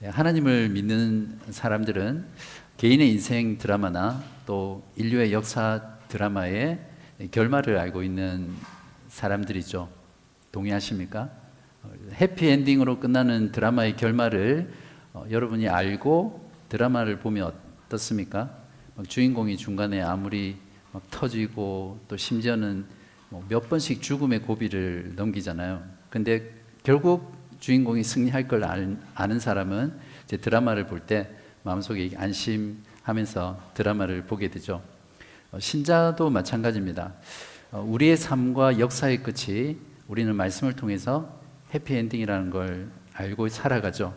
하나님을 믿는 사람들은 개인의 인생 드라마나 또 인류의 역사 드라마의 결말을 알고 있는 사람들이죠. 동의하십니까? 해피엔딩으로 끝나는 드라마의 결말을 여러분이 알고 드라마를 보면 어떻습니까? 주인공이 중간에 아무리 터지고 또 심지어는 몇 번씩 죽음의 고비를 넘기잖아요. 근데 결국 주인공이 승리할 걸 아는 사람은 이제 드라마를 볼 때 마음속에 안심하면서 드라마를 보게 되죠. 신자도 마찬가지입니다. 우리의 삶과 역사의 끝이 우리는 말씀을 통해서 해피엔딩이라는 걸 알고 살아가죠.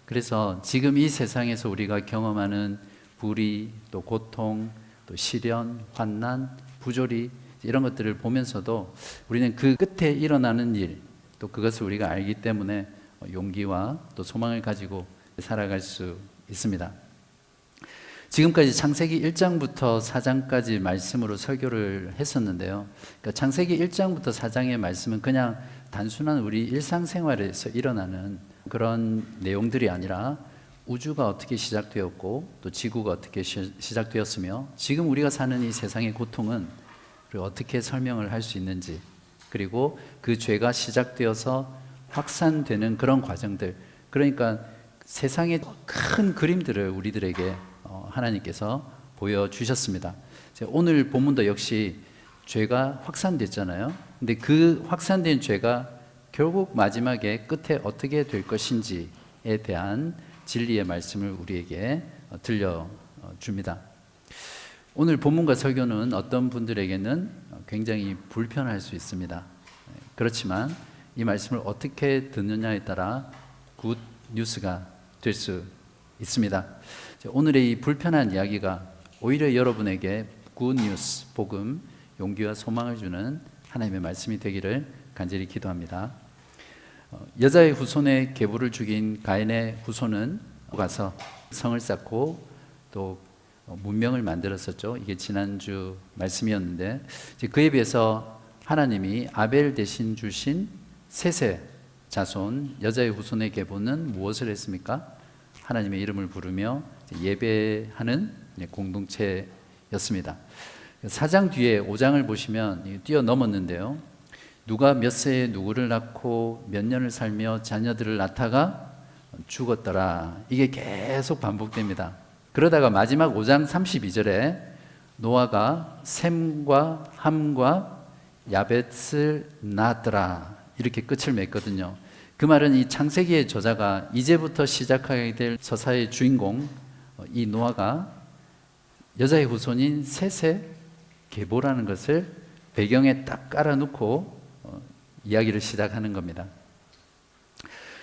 그래서 지금 이 세상에서 우리가 경험하는 불의, 또 고통, 또 시련, 환난, 부조리 이런 것들을 보면서도 우리는 그 끝에 일어나는 일, 또 그것을 우리가 알기 때문에 용기와 또 소망을 가지고 살아갈 수 있습니다. 지금까지 창세기 1장부터 4장까지 말씀으로 설교를 했었는데요. 그러니까 창세기 1장부터 4장의 말씀은 그냥 단순한 우리 일상생활에서 일어나는 그런 내용들이 아니라 우주가 어떻게 시작되었고 또 지구가 어떻게 시작되었으며 지금 우리가 사는 이 세상의 고통은 어떻게 설명을 할 수 있는지, 그리고 그 죄가 시작되어서 확산되는 그런 과정들, 그러니까 세상의 큰 그림들을 우리들에게 하나님께서 보여주셨습니다. 오늘 본문도 역시 죄가 확산됐잖아요. 근데 그 확산된 죄가 결국 마지막에 끝에 어떻게 될 것인지에 대한 진리의 말씀을 우리에게 들려줍니다. 오늘 본문과 설교는 어떤 분들에게는 굉장히 불편할 수 있습니다. 그렇지만 이 말씀을 어떻게 듣느냐에 따라 굿 뉴스가 될 수 있습니다. 오늘의 이 불편한 이야기가 오히려 여러분에게 굿 뉴스, 복음, 용기와 소망을 주는 하나님의 말씀이 되기를 간절히 기도합니다. 여자의 후손의 계보를 죽인 가인의 후손은 가서 성을 쌓고 또 문명을 만들었었죠. 이게 지난주 말씀이었는데 그에 비해서 하나님이 아벨 대신 주신 셋의 자손 여자의 후손의 계보는 무엇을 했습니까? 하나님의 이름을 부르며 예배하는 공동체였습니다. 4장 뒤에 5장을 보시면 뛰어넘었는데요. 누가 몇 세에 누구를 낳고 몇 년을 살며 자녀들을 낳다가 죽었더라. 이게 계속 반복됩니다. 그러다가 마지막 5장 32절에 노아가 셈과 함과 야벳을 낳았더라. 이렇게 끝을 맺거든요. 그 말은 이 창세기의 저자가 이제부터 시작하게 될 서사의 주인공 이 노아가 여자의 후손인 셋의 계보라는 것을 배경에 딱 깔아놓고 이야기를 시작하는 겁니다.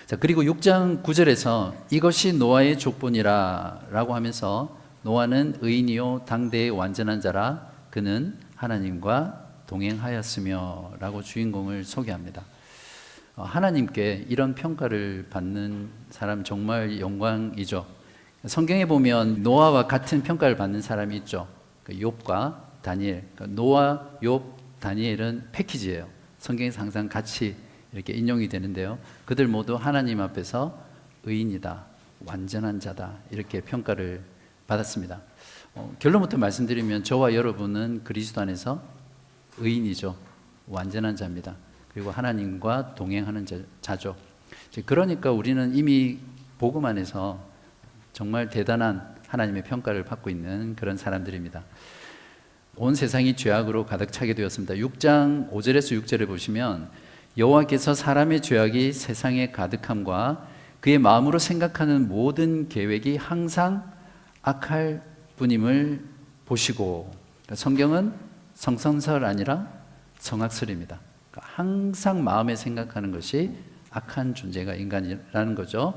자, 그리고 6장 9절에서 이것이 노아의 족본이라 라고 하면서 노아는 의인이요 당대의 완전한 자라 그는 하나님과 동행하였으며 라고 주인공을 소개합니다. 하나님께 이런 평가를 받는 사람 정말 영광이죠. 성경에 보면 노아와 같은 평가를 받는 사람이 있죠. 욥과 다니엘. 노아, 욥, 다니엘은 패키지예요. 성경에서 항상 같이 이렇게 인용이 되는데요. 그들 모두 하나님 앞에서 의인이다, 완전한 자다 이렇게 평가를 받았습니다. 결론부터 말씀드리면 저와 여러분은 그리스도 안에서 의인이죠. 완전한 자입니다. 그리고 하나님과 동행하는 자죠. 그러니까 우리는 이미 복음 안에서 정말 대단한 하나님의 평가를 받고 있는 그런 사람들입니다. 온 세상이 죄악으로 가득 차게 되었습니다. 6장 5절에서 6절을 보시면 여호와께서 사람의 죄악이 세상에 가득함과 그의 마음으로 생각하는 모든 계획이 항상 악할 뿐임을 보시고, 성경은 성선설 아니라 성악설입니다. 항상 마음에 생각하는 것이 악한 존재가 인간이라는 거죠.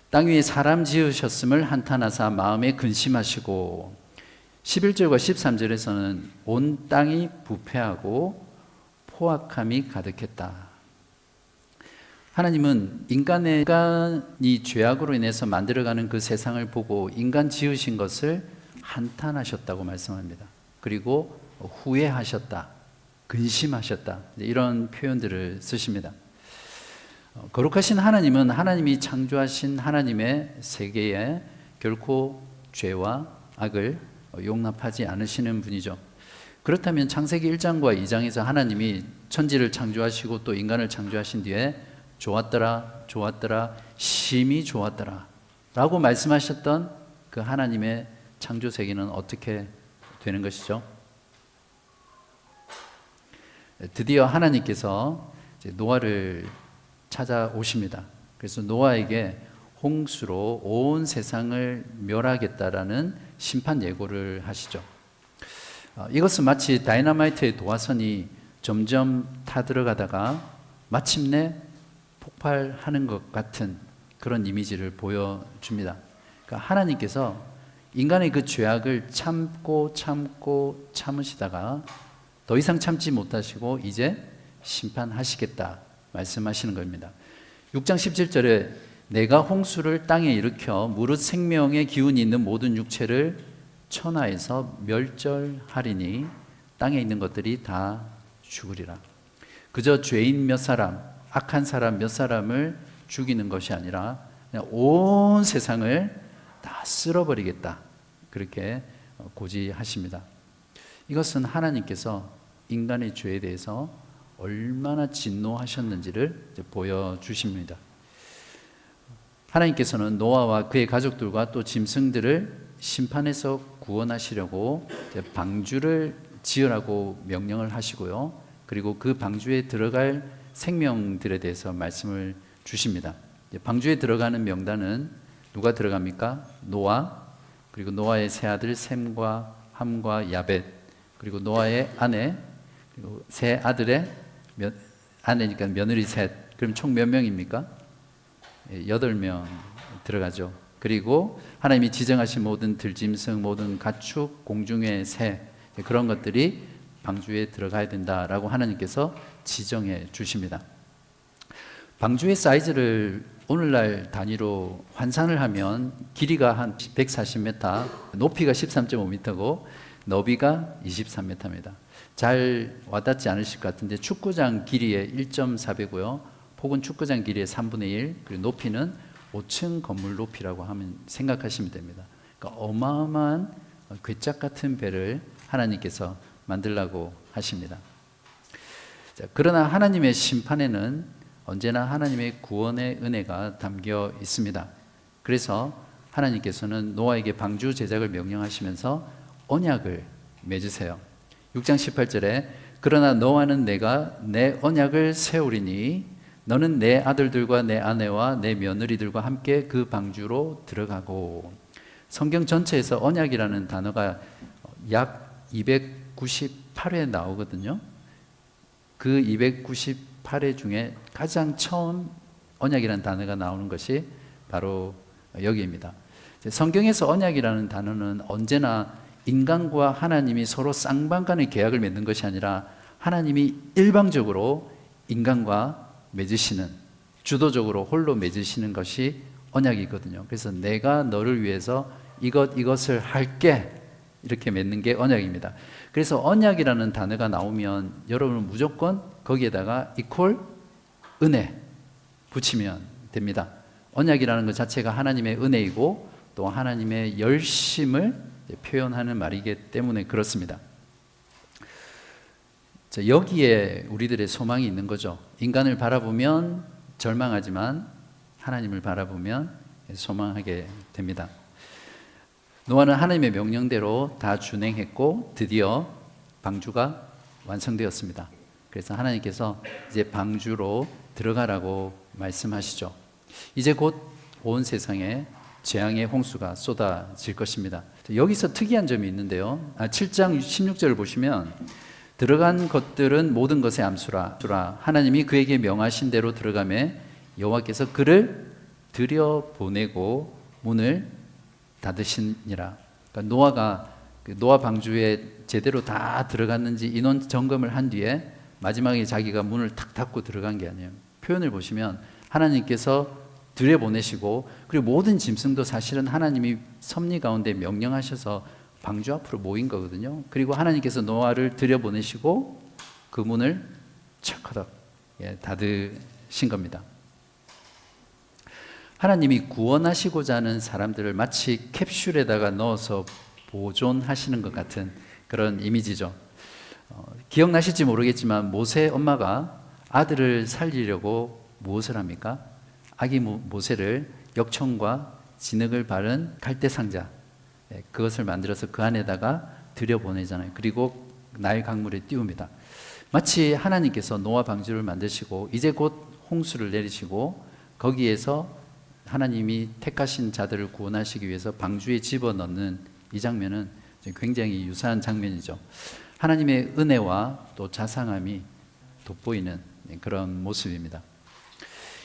땅 위에 사람 지으셨음을 한탄하사 마음에 근심하시고, 11절과 13절에서는 온 땅이 부패하고 포악함이 가득했다. 하나님은 인간이 죄악으로 인해서 만들어가는 그 세상을 보고 인간 지으신 것을 한탄하셨다고 말씀합니다. 그리고 후회하셨다, 근심하셨다, 이런 표현들을 쓰십니다. 거룩하신 하나님은 하나님이 창조하신 하나님의 세계에 결코 죄와 악을 용납하지 않으시는 분이죠. 그렇다면 창세기 1장과 2장에서 하나님이 천지를 창조하시고 또 인간을 창조하신 뒤에 좋았더라, 좋았더라, 심히 좋았더라 라고 말씀하셨던 그 하나님의 창조 세계는 어떻게 되는 것이죠? 드디어 하나님께서 이제 노아를 찾아오십니다. 그래서 노아에게 홍수로 온 세상을 멸하겠다라는 심판 예고를 하시죠. 이것은 마치 다이너마이트의 도화선이 점점 타들어가다가 마침내 폭발하는 것 같은 그런 이미지를 보여줍니다. 그러니까 하나님께서 인간의 그 죄악을 참고 참으시다가 더 이상 참지 못하시고 이제 심판하시겠다 말씀하시는 겁니다. 6장 17절에 내가 홍수를 땅에 일으켜 무릇 생명의 기운이 있는 모든 육체를 천하에서 멸절하리니 땅에 있는 것들이 다 죽으리라. 그저 죄인 몇 사람, 악한 사람 몇 사람을 죽이는 것이 아니라 그냥 온 세상을 다 쓸어버리겠다, 그렇게 고지하십니다. 이것은 하나님께서 인간의 죄에 대해서 얼마나 진노하셨는지를 보여주십니다. 하나님께서는 노아와 그의 가족들과 또 짐승들을 심판에서 구원하시려고 방주를 지으라고 명령을 하시고요. 그리고 그 방주에 들어갈 생명들에 대해서 말씀을 주십니다. 방주에 들어가는 명단은 누가 들어갑니까? 노아, 그리고 노아의 세 아들 셈과 함과 야벳, 그리고 노아의 아내, 그리고 세 아들의 아내니까 며느리 셋. 그럼 총 몇 명입니까? 8명 들어가죠. 그리고 하나님이 지정하신 모든 들짐승, 모든 가축, 공중의 새, 그런 것들이 방주에 들어가야 된다라고 하나님께서 지정해 주십니다. 방주의 사이즈를 오늘날 단위로 환산을 하면 길이가 한 140m, 높이가 13.5m고 너비가 23m입니다. 잘 와닿지 않으실 것 같은데 축구장 길이의 1.4배고요. 폭은 축구장 길이의 3분의 1, 그리고 높이는 5층 건물 높이라고 하면 생각하시면 됩니다. 그러니까 어마어마한 괴짝 같은 배를 하나님께서 만들라고 하십니다. 자, 그러나 하나님의 심판에는 언제나 하나님의 구원의 은혜가 담겨 있습니다. 그래서 하나님께서는 노아에게 방주 제작을 명령하시면서 언약을 맺으세요. 6장 18절에 그러나 너와는 내가 내 언약을 세우리니 너는 내 아들들과 내 아내와 내 며느리들과 함께 그 방주로 들어가고. 성경 전체에서 언약이라는 단어가 약 298회 나오거든요. 그 298회 중에 가장 처음 언약이라는 단어가 나오는 것이 바로 여기입니다. 성경에서 언약이라는 단어는 언제나 인간과 하나님이 서로 쌍방간의 계약을 맺는 것이 아니라 하나님이 일방적으로 인간과 맺으시는, 주도적으로 홀로 맺으시는 것이 언약이거든요. 그래서 내가 너를 위해서 이것을 할게, 이렇게 맺는 게 언약입니다. 그래서 언약이라는 단어가 나오면 여러분은 무조건 거기에다가 이퀄 은혜 붙이면 됩니다. 언약이라는 것 자체가 하나님의 은혜이고 또 하나님의 열심을 표현하는 말이기 때문에 그렇습니다. 자, 여기에 우리들의 소망이 있는 거죠. 인간을 바라보면 절망하지만 하나님을 바라보면 소망하게 됩니다. 노아는 하나님의 명령대로 다 준행했고 드디어 방주가 완성되었습니다. 그래서 하나님께서 이제 방주로 들어가라고 말씀하시죠. 이제 곧 온 세상에 재앙의 홍수가 쏟아질 것입니다. 여기서 특이한 점이 있는데요. 7장 16절을 보시면 들어간 것들은 모든 것의 암수라. 하나님이 그에게 명하신 대로 들어가매 여호와께서 그를 들여보내고 문을 닫으시니라. 그러니까 노아가 노아 방주에 제대로 다 들어갔는지 인원 점검을 한 뒤에 마지막에 자기가 문을 탁 닫고 들어간 게 아니에요. 표현을 보시면 하나님께서 들여보내시고 그리고 모든 짐승도 사실은 하나님이 섭리 가운데 명령하셔서 방주 앞으로 모인 거거든요. 그리고 하나님께서 노아를 들여보내시고 그 문을 착하다 닫으신 겁니다. 하나님이 구원하시고자 하는 사람들을 마치 캡슐에다가 넣어서 보존하시는 것 같은 그런 이미지죠. 기억나실지 모르겠지만 모세 엄마가 아들을 살리려고 무엇을 합니까? 아기 모세를 역청과 진흙을 바른 갈대 상자, 그것을 만들어서 그 안에다가 들여보내잖아요. 그리고 나일 강물에 띄웁니다. 마치 하나님께서 노아 방주를 만드시고 이제 곧 홍수를 내리시고 거기에서 하나님이 택하신 자들을 구원하시기 위해서 방주에 집어넣는 이 장면은 굉장히 유사한 장면이죠. 하나님의 은혜와 또 자상함이 돋보이는 그런 모습입니다.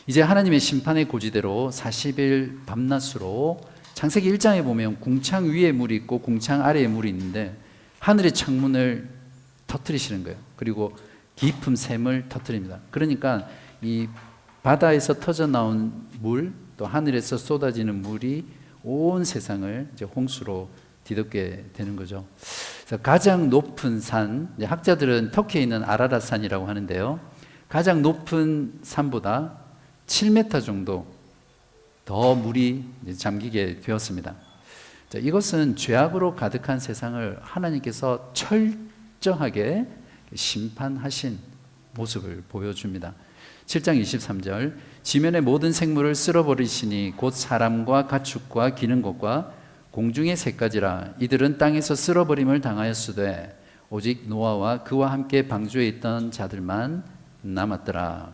이제 하나님의 심판의 고지대로 40일 밤낮으로 창세기 1장에 보면 궁창 위에 물이 있고 궁창 아래에 물이 있는데 하늘의 창문을 터뜨리시는 거예요. 그리고 깊은 샘을 터뜨립니다. 그러니까 이 바다에서 터져 나온 물, 또 하늘에서 쏟아지는 물이 온 세상을 이제 홍수로 뒤덮게 되는 거죠. 그래서 가장 높은 산, 학자들은 터키에 있는 아라랏 산이라고 하는데요. 가장 높은 산보다 7m 정도 더 물이 잠기게 되었습니다. 자, 이것은 죄악으로 가득한 세상을 하나님께서 철저하게 심판하신 모습을 보여줍니다. 7장 23절 지면의 모든 생물을 쓸어버리시니 곧 사람과 가축과 기는 것과 공중의 새까지라 이들은 땅에서 쓸어버림을 당하였으되 오직 노아와 그와 함께 방주에 있던 자들만 남았더라.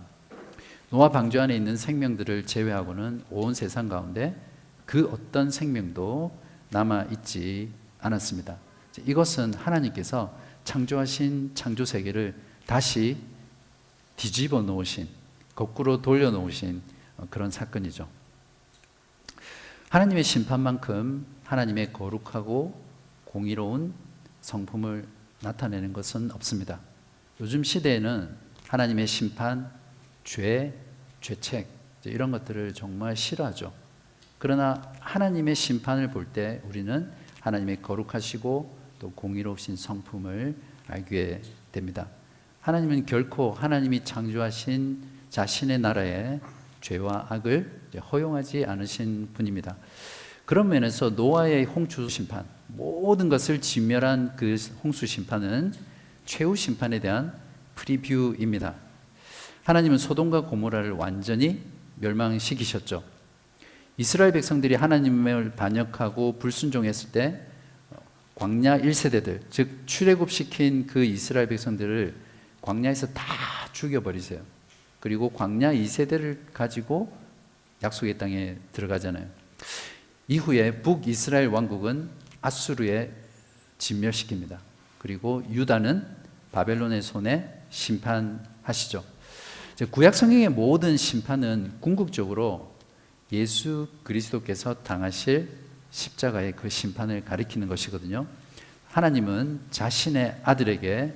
노아 방주 안에 있는 생명들을 제외하고는 온 세상 가운데 그 어떤 생명도 남아있지 않았습니다. 이것은 하나님께서 창조하신 창조 세계를 다시 뒤집어 놓으신, 거꾸로 돌려 놓으신 그런 사건이죠. 하나님의 심판만큼 하나님의 거룩하고 공의로운 성품을 나타내는 것은 없습니다. 요즘 시대에는 하나님의 심판, 죄, 죄책 이런 것들을 정말 싫어하죠. 그러나 하나님의 심판을 볼 때 우리는 하나님의 거룩하시고 또 공의로우신 성품을 알게 됩니다. 하나님은 결코 하나님이 창조하신 자신의 나라에 죄와 악을 허용하지 않으신 분입니다. 그런 면에서 노아의 홍수 심판, 모든 것을 진멸한 그 홍수 심판은 최후 심판에 대한 프리뷰입니다. 하나님은 소돔과 고모라를 완전히 멸망시키셨죠. 이스라엘 백성들이 하나님을 반역하고 불순종했을 때 광야 1세대들, 즉 출애굽시킨 그 이스라엘 백성들을 광야에서 다 죽여버리세요. 그리고 광야 2세대를 가지고 약속의 땅에 들어가잖아요. 이후에 북이스라엘 왕국은 아수르에 진멸시킵니다. 그리고 유다는 바벨론의 손에 심판하시죠. 구약 성경의 모든 심판은 궁극적으로 예수 그리스도께서 당하실 십자가의 그 심판을 가리키는 것이거든요. 하나님은 자신의 아들에게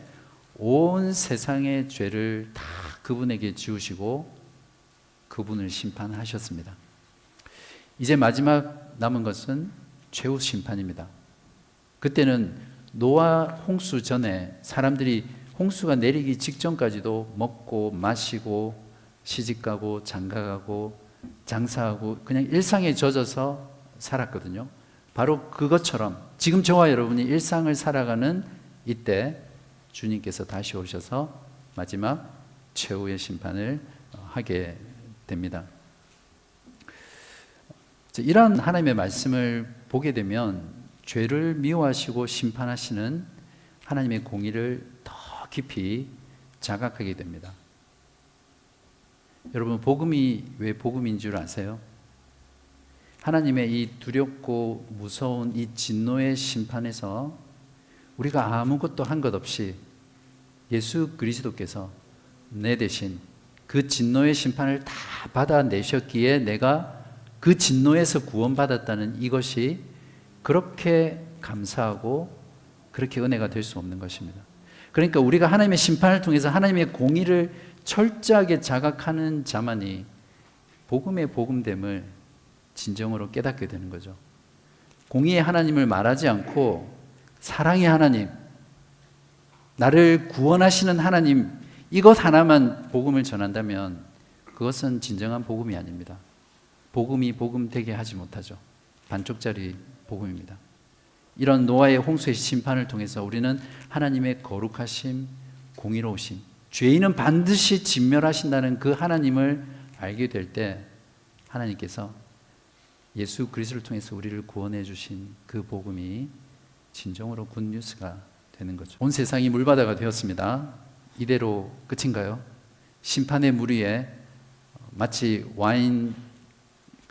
온 세상의 죄를 다 그분에게 지우시고 그분을 심판하셨습니다. 이제 마지막 남은 것은 최후 심판입니다. 그때는 노아 홍수 전에 사람들이 홍수가 내리기 직전까지도 먹고 마시고 시집가고 장가가고 장사하고 그냥 일상에 젖어서 살았거든요. 바로 그것처럼 지금 저와 여러분이 일상을 살아가는 이때 주님께서 다시 오셔서 마지막 최후의 심판을 하게 됩니다. 이러한 하나님의 말씀을 보게 되면 죄를 미워하시고 심판하시는 하나님의 공의를 더 깊이 자각하게 됩니다. 여러분, 복음이 왜 복음인 줄 아세요? 하나님의 이 두렵고 무서운 이 진노의 심판에서 우리가 아무것도 한 것 없이 예수 그리스도께서 내 대신 그 진노의 심판을 다 받아내셨기에 내가 그 진노에서 구원받았다는 이것이 그렇게 감사하고 그렇게 은혜가 될 수 없는 것입니다. 그러니까 우리가 하나님의 심판을 통해서 하나님의 공의를 철저하게 자각하는 자만이 복음의 복음됨을 진정으로 깨닫게 되는 거죠. 공의의 하나님을 말하지 않고 사랑의 하나님, 나를 구원하시는 하나님, 이것 하나만 복음을 전한다면 그것은 진정한 복음이 아닙니다. 복음이 복음되게 하지 못하죠. 반쪽짜리 복음입니다. 이런 노아의 홍수의 심판을 통해서 우리는 하나님의 거룩하심, 공의로우심, 죄인은 반드시 진멸하신다는 그 하나님을 알게 될 때 하나님께서 예수 그리스도를 통해서 우리를 구원해 주신 그 복음이 진정으로 굿뉴스가 되는 거죠. 온 세상이 물바다가 되었습니다. 이대로 끝인가요? 심판의 물 위에 마치 와인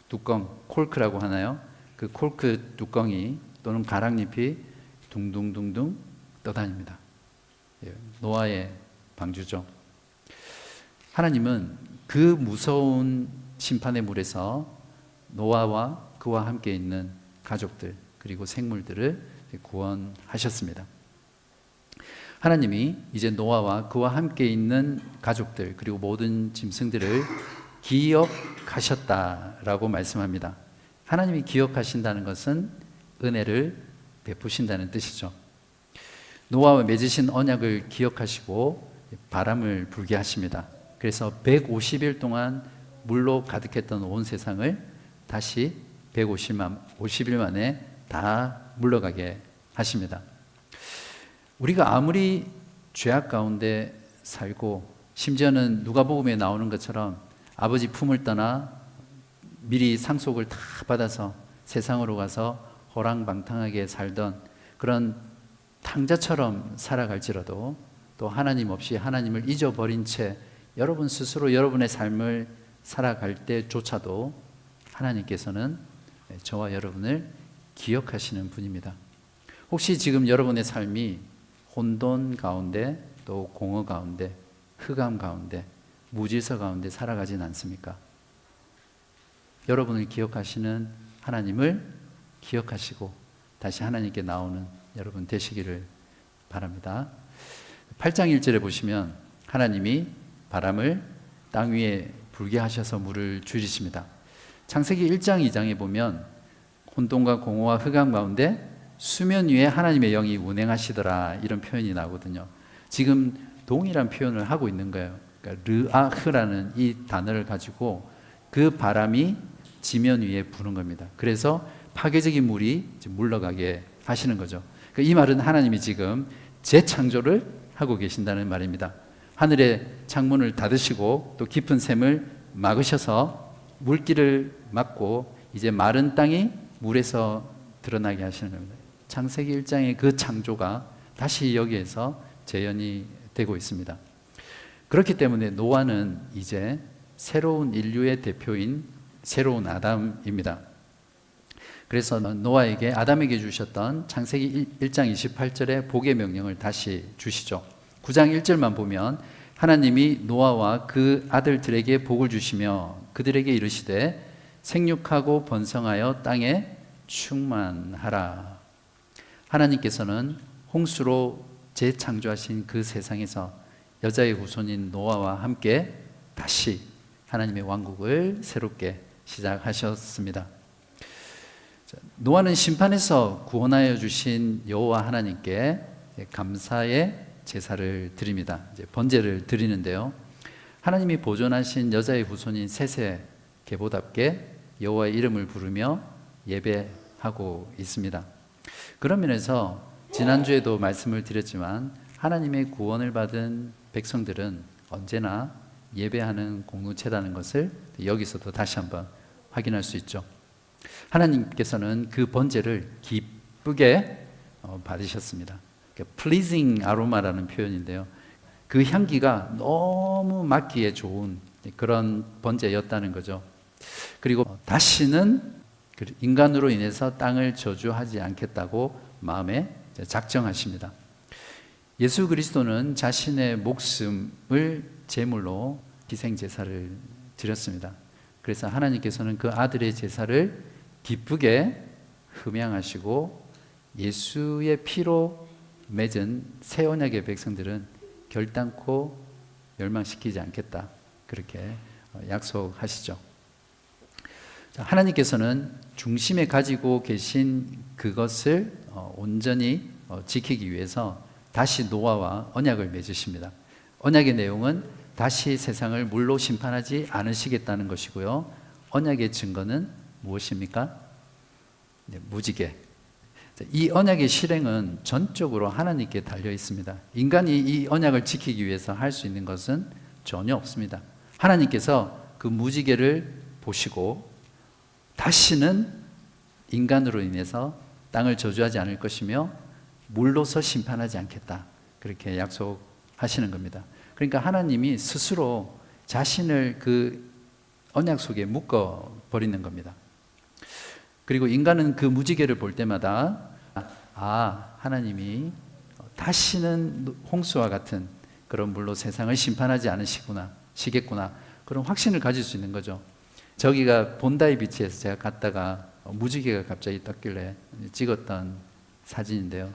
뚜껑, 콜크라고 하나요? 그 콜크 뚜껑이 또는 가랑잎이 둥둥둥둥 떠다닙니다. 노아의 방주죠. 하나님은 그 무서운 심판의 물에서 노아와 그와 함께 있는 가족들 그리고 생물들을 구원하셨습니다. 하나님이 이제 노아와 그와 함께 있는 가족들 그리고 모든 짐승들을 기억하셨다라고 말씀합니다. 하나님이 기억하신다는 것은 은혜를 베푸신다는 뜻이죠. 노아와 맺으신 언약을 기억하시고 바람을 불게 하십니다. 그래서 150일 동안 물로 가득했던 온 세상을 다시 150일 만에 다 물러가게 하십니다. 우리가 아무리 죄악 가운데 살고 심지어는 누가복음에 나오는 것처럼 아버지 품을 떠나 미리 상속을 다 받아서 세상으로 가서 호랑방탕하게 살던 그런 탕자처럼 살아갈지라도 또 하나님 없이 하나님을 잊어버린 채 여러분 스스로 여러분의 삶을 살아갈 때조차도 하나님께서는 저와 여러분을 기억하시는 분입니다. 혹시 지금 여러분의 삶이 혼돈 가운데 또 공허 가운데 흑암 가운데 무질서 가운데 살아가진 않습니까? 여러분을 기억하시는 하나님을 기억하시고 다시 하나님께 나오는 여러분 되시기를 바랍니다. 8장 1절에 보시면 하나님이 바람을 땅 위에 불게 하셔서 물을 줄이십니다. 창세기 1장 2장에 보면 혼돈과 공허와 흑암 가운데 수면 위에 하나님의 영이 운행하시더라 이런 표현이 나오거든요. 지금 동일한 표현을 하고 있는 거예요. 그러니까 르아흐라는 이 단어를 가지고 그 바람이 지면 위에 부는 겁니다. 그래서 파괴적인 물이 물러가게 하시는 거죠. 그러니까 이 말은 하나님이 지금 재창조를 하고 계신다는 말입니다. 하늘의 창문을 닫으시고 또 깊은 샘을 막으셔서 물길을 막고 이제 마른 땅이 물에서 드러나게 하시는 겁니다. 창세기 1장의 그 창조가 다시 여기에서 재현이 되고 있습니다. 그렇기 때문에 노아는 이제 새로운 인류의 대표인 새로운 아담입니다. 그래서 노아에게 아담에게 주셨던 창세기 1장 28절의 복의 명령을 다시 주시죠. 9장 1절만 보면 하나님이 노아와 그 아들들에게 복을 주시며 그들에게 이르시되 생육하고 번성하여 땅에 충만하라. 하나님께서는 홍수로 재창조하신 그 세상에서 여자의 후손인 노아와 함께 다시 하나님의 왕국을 새롭게 시작하셨습니다. 노아는 심판에서 구원하여 주신 여호와 하나님께 감사의 제사를 드립니다. 이제 번제를 드리는데요. 하나님이 보존하신 여자의 후손인 셋의 계보답게 여호와의 이름을 부르며 예배하고 있습니다. 그런 면에서 지난주에도 말씀을 드렸지만 하나님의 구원을 받은 백성들은 언제나 예배하는 공동체라는 것을 여기서도 다시 한번 확인할 수 있죠. 하나님께서는 그 번제를 기쁘게 받으셨습니다. pleasing aroma라는 표현인데요. 그 향기가 너무 맡기에 좋은 그런 번제였다는 거죠. 그리고 다시는 인간으로 인해서 땅을 저주하지 않겠다고 마음에 작정하십니다. 예수 그리스도는 자신의 목숨을 제물로 희생 제사를 드렸습니다. 그래서 하나님께서는 그 아들의 제사를 기쁘게 흠양하시고 예수의 피로 맺은 새 언약의 백성들은 결단코 멸망시키지 않겠다. 그렇게 약속하시죠. 하나님께서는 중심에 가지고 계신 그것을 온전히 지키기 위해서 다시 노아와 언약을 맺으십니다. 언약의 내용은 다시 세상을 물로 심판하지 않으시겠다는 것이고요. 언약의 증거는 무엇입니까? 네, 무지개. 이 언약의 실행은 전적으로 하나님께 달려 있습니다. 인간이 이 언약을 지키기 위해서 할 수 있는 것은 전혀 없습니다. 하나님께서 그 무지개를 보시고 다시는 인간으로 인해서 땅을 저주하지 않을 것이며 물로서 심판하지 않겠다, 그렇게 약속하시는 겁니다. 그러니까 하나님이 스스로 자신을 그 언약 속에 묶어 버리는 겁니다. 그리고 인간은 그 무지개를 볼 때마다 하나님이 다시는 홍수와 같은 그런 물로 세상을 심판하지 않으시겠구나, 그런 확신을 가질 수 있는 거죠. 저기가 본다이 비치에서 제가 갔다가 무지개가 갑자기 떴길래 찍었던 사진인데요.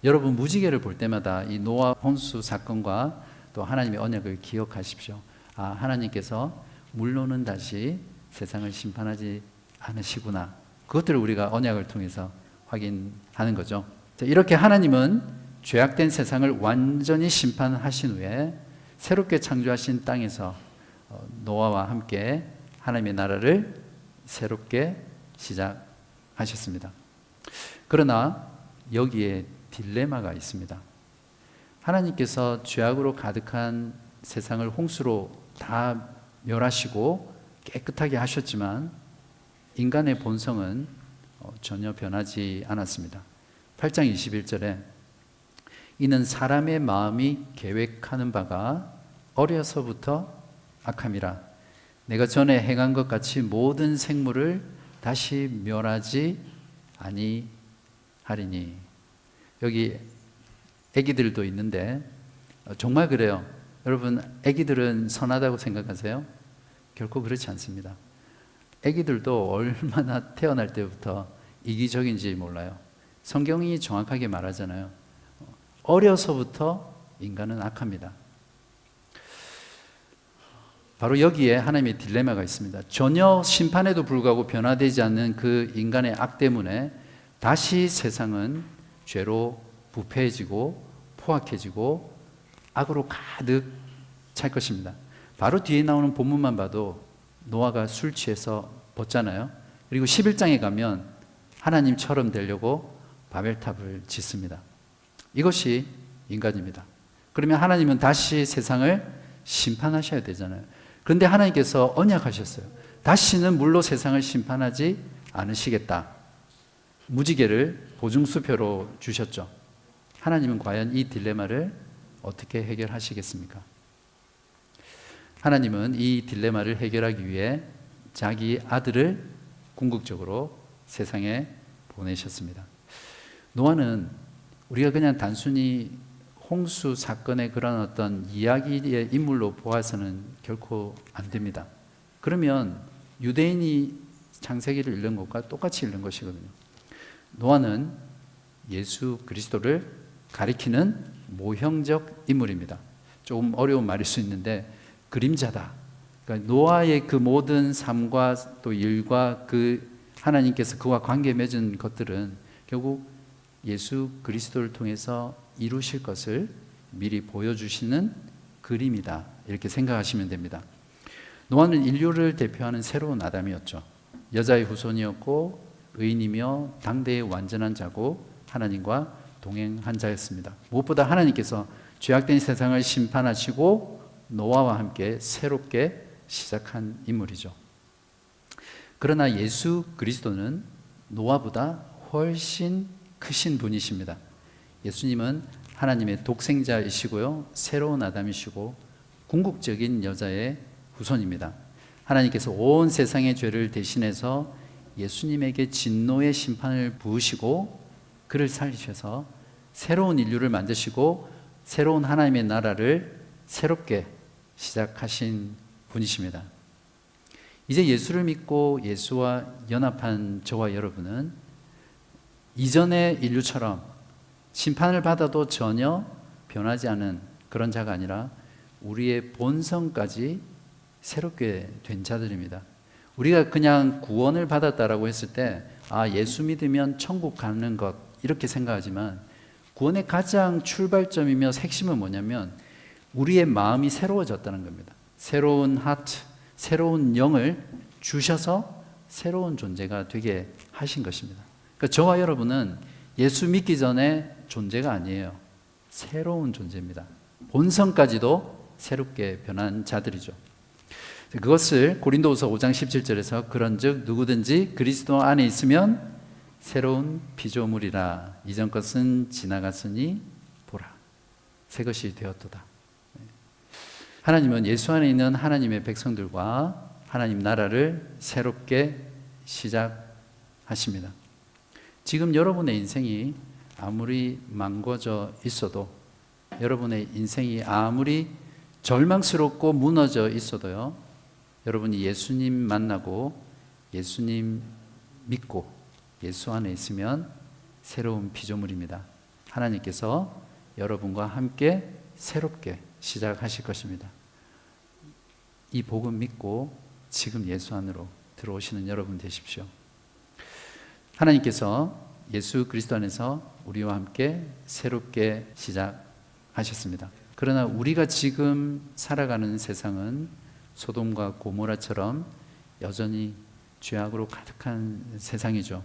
여러분, 무지개를 볼 때마다 이 노아 홍수 사건과 또 하나님의 언약을 기억하십시오. 하나님께서 물로는 다시 세상을 심판하지 않으시구나. 그것들을 우리가 언약을 통해서 확인하는 거죠. 이렇게 하나님은 죄악된 세상을 완전히 심판하신 후에 새롭게 창조하신 땅에서 노아와 함께 하나님의 나라를 새롭게 시작하셨습니다. 그러나 여기에 딜레마가 있습니다. 하나님께서 죄악으로 가득한 세상을 홍수로 다 멸하시고 깨끗하게 하셨지만 인간의 본성은 전혀 변하지 않았습니다. 8장 21절에 이는 사람의 마음이 계획하는 바가 어려서부터 악함이라 내가 전에 행한 것 같이 모든 생물을 다시 멸하지 아니하리니. 여기 아기들도 있는데 정말 그래요. 여러분, 아기들은 선하다고 생각하세요? 결코 그렇지 않습니다. 아기들도 얼마나 태어날 때부터 이기적인지 몰라요. 성경이 정확하게 말하잖아요. 어려서부터 인간은 악합니다. 바로 여기에 하나님의 딜레마가 있습니다. 전혀 심판에도 불구하고 변화되지 않는 그 인간의 악 때문에 다시 세상은 죄로 부패해지고 포악해지고 악으로 가득 찰 것입니다. 바로 뒤에 나오는 본문만 봐도 노아가 술 취해서 벗잖아요. 그리고 11장에 가면 하나님처럼 되려고 바벨탑을 짓습니다. 이것이 인간입니다. 그러면 하나님은 다시 세상을 심판하셔야 되잖아요. 그런데 하나님께서 언약하셨어요. 다시는 물로 세상을 심판하지 않으시겠다. 무지개를 보증수표로 주셨죠. 하나님은 과연 이 딜레마를 어떻게 해결하시겠습니까? 하나님은 이 딜레마를 해결하기 위해 자기 아들을 궁극적으로 세상에 보내셨습니다. 노아는 우리가 그냥 단순히 홍수 사건의 그런 어떤 이야기의 인물로 보아서는 결코 안 됩니다. 그러면 유대인이 창세기를 읽는 것과 똑같이 읽는 것이거든요. 노아는 예수 그리스도를 가리키는 모형적 인물입니다. 조금 어려운 말일 수 있는데 그림자다. 그러니까 노아의 그 모든 삶과 또 일과 그 하나님께서 그와 관계 맺은 것들은 결국 예수 그리스도를 통해서 이루실 것을 미리 보여주시는 그림이다, 이렇게 생각하시면 됩니다. 노아는 인류를 대표하는 새로운 아담이었죠. 여자의 후손이었고 의인이며 당대의 완전한 자고 하나님과 동행한 자였습니다. 무엇보다 하나님께서 죄악된 세상을 심판하시고 노아와 함께 새롭게 시작한 인물이죠. 그러나 예수 그리스도는 노아보다 훨씬 크신 분이십니다. 예수님은 하나님의 독생자이시고요, 새로운 아담이시고 궁극적인 여자의 후손입니다. 하나님께서 온 세상의 죄를 대신해서 예수님에게 진노의 심판을 부으시고 그를 살리셔서 새로운 인류를 만드시고 새로운 하나님의 나라를 새롭게 시작하신 분이십니다. 이제 예수를 믿고 예수와 연합한 저와 여러분은 이전의 인류처럼 심판을 받아도 전혀 변하지 않은 그런 자가 아니라 우리의 본성까지 새롭게 된 자들입니다. 우리가 그냥 구원을 받았다라고 했을 때 예수 믿으면 천국 가는 것 이렇게 생각하지만 구원의 가장 출발점이며 핵심은 뭐냐면 우리의 마음이 새로워졌다는 겁니다. 새로운 하트, 새로운 영을 주셔서 새로운 존재가 되게 하신 것입니다. 그러니까 저와 여러분은 예수 믿기 전에 존재가 아니에요. 새로운 존재입니다. 본성까지도 새롭게 변한 자들이죠. 그것을 고린도후서 5장 17절에서 그런즉 누구든지 그리스도 안에 있으면 새로운 피조물이라 이전 것은 지나갔으니 보라 새 것이 되었도다. 하나님은 예수 안에 있는 하나님의 백성들과 하나님 나라를 새롭게 시작하십니다. 지금 여러분의 인생이 아무리 망가져 있어도, 여러분의 인생이 아무리 절망스럽고 무너져 있어도요, 여러분이 예수님 만나고 예수님 믿고 예수 안에 있으면 새로운 피조물입니다. 하나님께서 여러분과 함께 새롭게 시작하실 것입니다. 이 복음 믿고 지금 예수 안으로 들어오시는 여러분 되십시오. 하나님께서 예수 그리스도 안에서 우리와 함께 새롭게 시작하셨습니다. 그러나 우리가 지금 살아가는 세상은 소돔과 고모라처럼 여전히 죄악으로 가득한 세상이죠.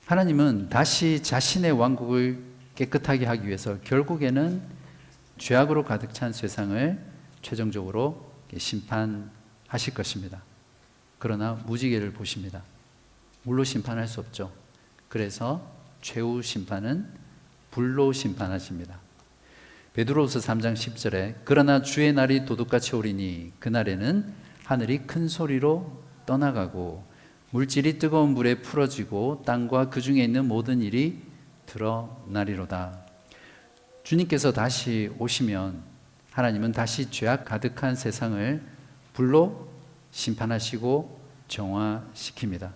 하나님은 다시 자신의 왕국을 깨끗하게 하기 위해서 결국에는 죄악으로 가득 찬 세상을 최종적으로 심판하실 것입니다. 그러나 무지개를 보십니다. 물로 심판할 수 없죠. 그래서 최후 심판은 불로 심판하십니다. 베드로후서 3장 10절에 그러나 주의 날이 도둑같이 오리니 그날에는 하늘이 큰 소리로 떠나가고 물질이 뜨거운 물에 풀어지고 땅과 그 중에 있는 모든 일이 드러나리로다. 주님께서 다시 오시면 하나님은 다시 죄악 가득한 세상을 불로 심판하시고 정화시킵니다.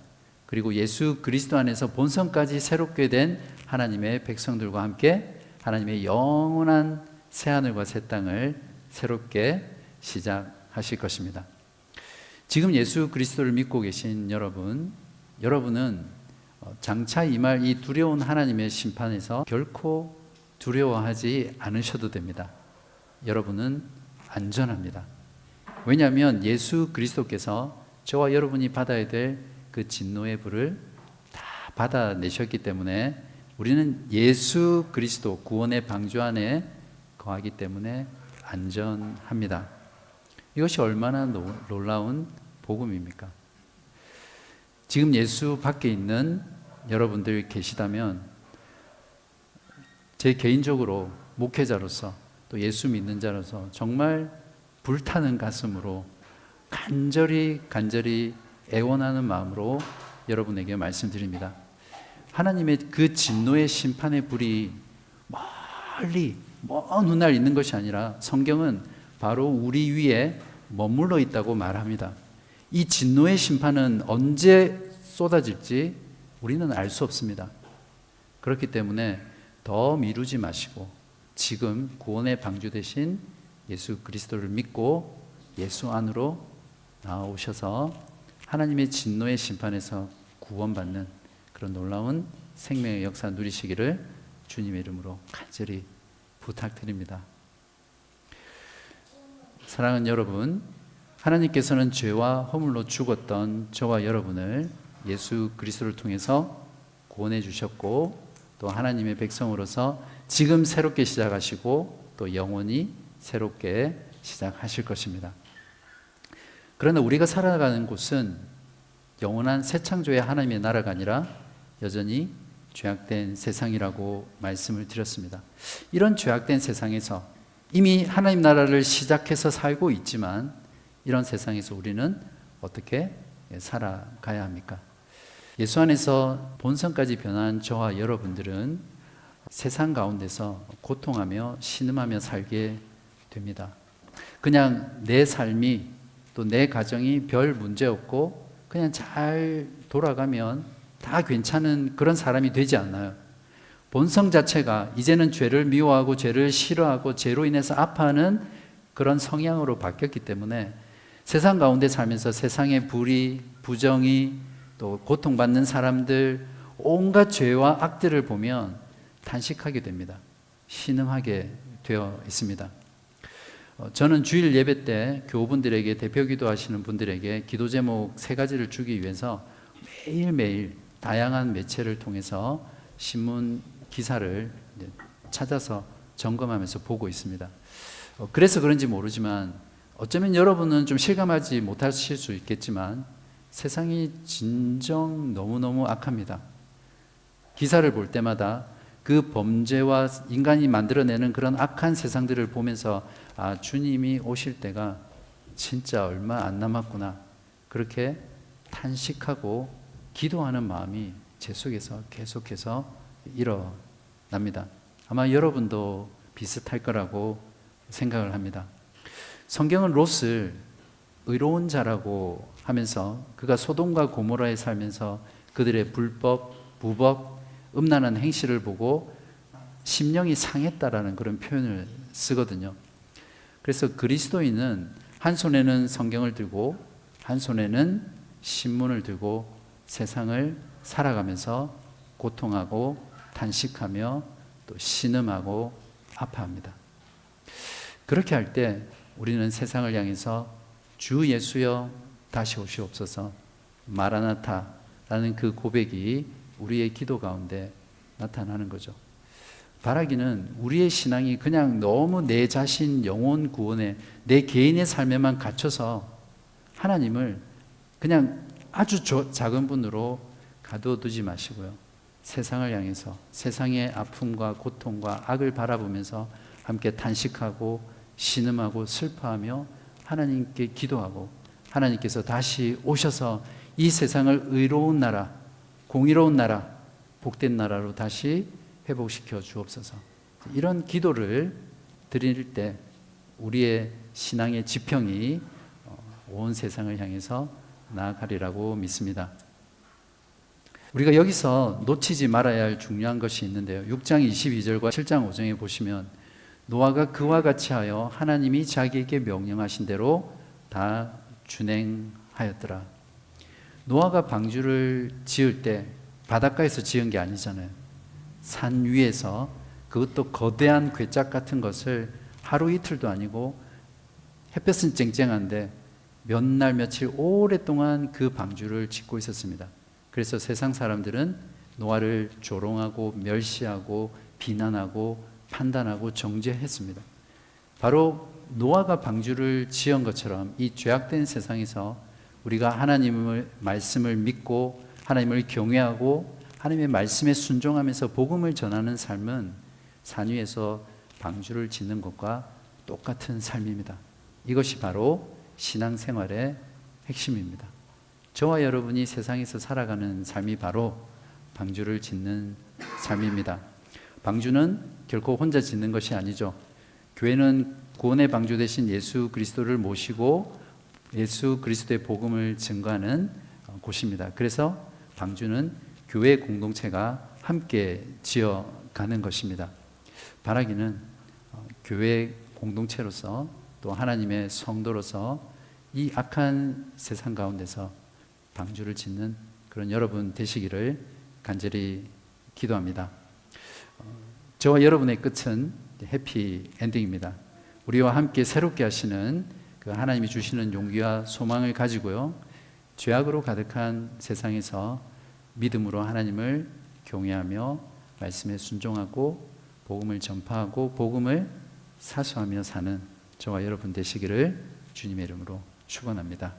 그리고 예수 그리스도 안에서 본성까지 새롭게 된 하나님의 백성들과 함께 하나님의 영원한 새하늘과 새 땅을 새롭게 시작하실 것입니다. 지금 예수 그리스도를 믿고 계신 여러분은 장차 임할 이 두려운 하나님의 심판에서 결코 두려워하지 않으셔도 됩니다. 여러분은 안전합니다. 왜냐하면 예수 그리스도께서 저와 여러분이 받아야 될 그 진노의 불을 다 받아내셨기 때문에 우리는 예수 그리스도 구원의 방주 안에 거하기 때문에 안전합니다. 이것이 얼마나 놀라운 복음입니까? 지금 예수 밖에 있는 여러분들 계시다면 제 개인적으로 목회자로서 또 예수 믿는 자로서 정말 불타는 가슴으로 간절히 애원하는 마음으로 여러분에게 말씀드립니다. 하나님의 그 진노의 심판의 불이 멀리 먼 훗날 있는 것이 아니라 성경은 바로 우리 위에 머물러 있다고 말합니다. 이 진노의 심판은 언제 쏟아질지 우리는 알 수 없습니다. 그렇기 때문에 더 미루지 마시고 지금 구원의 방주 되신 예수 그리스도를 믿고 예수 안으로 나오셔서 하나님의 진노의 심판에서 구원받는 그런 놀라운 생명의 역사 누리시기를 주님의 이름으로 간절히 부탁드립니다. 사랑하는 여러분, 하나님께서는 죄와 허물로 죽었던 저와 여러분을 예수 그리스도를 통해서 구원해 주셨고 또 하나님의 백성으로서 지금 새롭게 시작하시고 또 영원히 새롭게 시작하실 것입니다. 그러나 우리가 살아가는 곳은 영원한 새 창조의 하나님의 나라가 아니라 여전히 죄악된 세상이라고 말씀을 드렸습니다. 이런 죄악된 세상에서 이미 하나님 나라를 시작해서 살고 있지만 이런 세상에서 우리는 어떻게 살아가야 합니까? 예수 안에서 본성까지 변한 저와 여러분들은 세상 가운데서 고통하며 신음하며 살게 됩니다. 그냥 내 삶이 또 내 가정이 별 문제 없고 그냥 잘 돌아가면 다 괜찮은 그런 사람이 되지 않나요? 본성 자체가 이제는 죄를 미워하고 죄를 싫어하고 죄로 인해서 아파하는 그런 성향으로 바뀌었기 때문에 세상 가운데 살면서 세상의 불의, 부정의, 또 고통받는 사람들, 온갖 죄와 악들을 보면 탄식하게 됩니다. 신음하게 되어 있습니다. 저는 주일 예배 때 교우분들에게 대표 기도하시는 분들에게 기도 제목 3가지를 주기 위해서 매일매일 다양한 매체를 통해서 신문 기사를 찾아서 점검하면서 보고 있습니다. 그래서 그런지 모르지만 어쩌면 여러분은 좀 실감하지 못하실 수 있겠지만 세상이 진정 너무너무 악합니다. 기사를 볼 때마다 그 범죄와 인간이 만들어내는 그런 악한 세상들을 보면서 주님이 오실 때가 진짜 얼마 안 남았구나, 그렇게 탄식하고 기도하는 마음이 제 속에서 계속해서 일어납니다. 아마 여러분도 비슷할 거라고 생각을 합니다. 성경은 롯을 의로운 자라고 하면서 그가 소돔과 고모라에 살면서 그들의 불법, 부법, 음란한 행실을 보고 심령이 상했다라는 그런 표현을 쓰거든요. 그래서 그리스도인은 한 손에는 성경을 들고 한 손에는 신문을 들고 세상을 살아가면서 고통하고 탄식하며 또 신음하고 아파합니다. 그렇게 할 때 우리는 세상을 향해서 주 예수여 다시 오시옵소서, 마라나타라는 그 고백이 우리의 기도 가운데 나타나는 거죠. 바라기는 우리의 신앙이 그냥 너무 내 자신 영혼 구원에 내 개인의 삶에만 갇혀서 하나님을 그냥 아주 작은 분으로 가둬두지 마시고요, 세상을 향해서 세상의 아픔과 고통과 악을 바라보면서 함께 탄식하고 신음하고 슬퍼하며 하나님께 기도하고 하나님께서 다시 오셔서 이 세상을 의로운 나라, 공의로운 나라, 복된 나라로 다시 회복시켜 주옵소서. 이런 기도를 드릴 때 우리의 신앙의 지평이 온 세상을 향해서 나아가리라고 믿습니다. 우리가 여기서 놓치지 말아야 할 중요한 것이 있는데요, 6장 22절과 7장 5절에 보시면 노아가 그와 같이 하여 하나님이 자기에게 명령하신 대로 다 준행하였더라. 노아가 방주를 지을 때 바닷가에서 지은 게 아니잖아요. 산 위에서, 그것도 거대한 괴짝 같은 것을 하루 이틀도 아니고 햇볕은 쨍쨍한데 몇 날 며칠 오랫동안 그 방주를 짓고 있었습니다. 그래서 세상 사람들은 노아를 조롱하고 멸시하고 비난하고 판단하고 정죄했습니다. 바로 노아가 방주를 지은 것처럼 이 죄악된 세상에서 우리가 하나님의 말씀을 믿고 하나님을 경외하고 하나님의 말씀에 순종하면서 복음을 전하는 삶은 산 위에서 방주를 짓는 것과 똑같은 삶입니다. 이것이 바로 신앙생활의 핵심입니다. 저와 여러분이 세상에서 살아가는 삶이 바로 방주를 짓는 삶입니다. 방주는 결코 혼자 짓는 것이 아니죠. 교회는 구원의 방주 되신 예수 그리스도를 모시고 예수 그리스도의 복음을 증거하는 곳입니다. 그래서 방주는 교회 공동체가 함께 지어가는 것입니다. 바라기는 교회 공동체로서 또 하나님의 성도로서 이 악한 세상 가운데서 방주를 짓는 그런 여러분 되시기를 간절히 기도합니다. 저와 여러분의 끝은 해피 엔딩입니다. 우리와 함께 새롭게 하시는 그 하나님이 주시는 용기와 소망을 가지고요, 죄악으로 가득한 세상에서 믿음으로 하나님을 경외하며 말씀에 순종하고 복음을 전파하고 복음을 사수하며 사는 저와 여러분 되시기를 주님의 이름으로 축원합니다.